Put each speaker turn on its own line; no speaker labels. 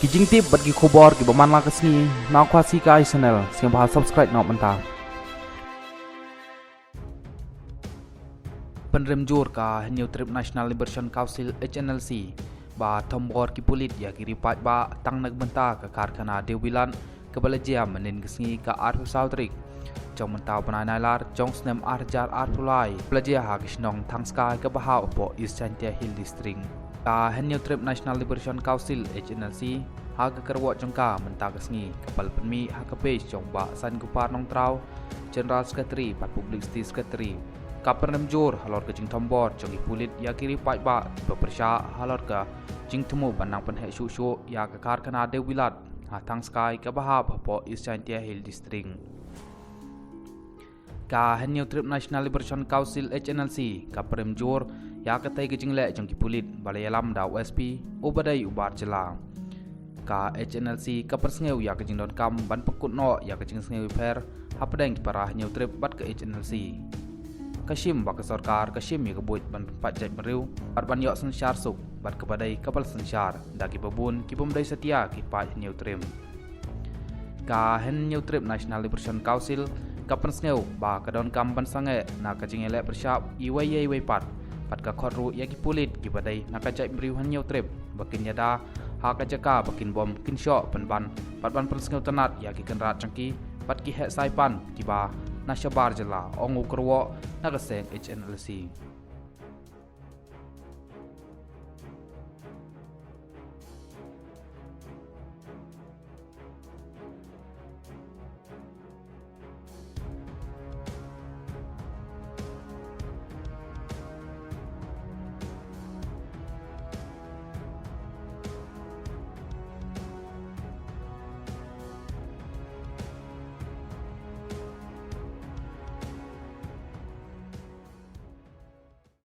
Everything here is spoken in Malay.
Kijing tip bagi khobor ki baman la kasni na khwasi kai channel siang bahal subscribe nok menta penrem jor ka New Trip National Liberation Council HNLC ba thombor ki pulit ya ki ripat ba tang nagbenta ka karkhana Dewilan ke balajia menin kasni ka arhu sautrik trong mentau panai lar trong snem arjar arpulai balajia ha kisnong thangskai ka baha opo East Chantia Hill District ka New Trip National Liberation Council HNLC ha ka kerwat jongka menta kasni kapal penmi ha ka page jong ba san kupar nong trau General Secretary Pat Public Secretary Kapan jor halor ke jing tombor jong pulit ya kiri pai ba bepersya halor ke jing temu banang pen hek shu ya ke karkhana Dewilat ha thang sky ke bahap po East Chantia Hill District ka New Trip National Liberation Council HNLC kapan jor ya ke tai ke jing le jong pulit balai alam da OSP ubadai ubar jela ka HNLC kapan sengeu ya ke jing don kam ban pekut no ya ke jing sengeu fair hapadeng para New Trip bat ke HNLC Kashim bak sarkar Kashim ya kebuit ban pajak meriu ban yok sensyar suk bat kepadai kapal sensyar dagi babun ki pemdai setia ki paj New Trip ka New Trip National Liberation Council kapan sengeu ba kadon kam ban sange na kajing elek bersyap iwai pat ka khotru ya ki pulit ki badai na kajak meriu New Trip bakin yada ha kajaka bakin bom kin syok ban pat ban sengeu tenat ya ki kenrat cangki pat ki hek saipan ki ba Nasyabar jela ongu kerwo nagaseng HNLC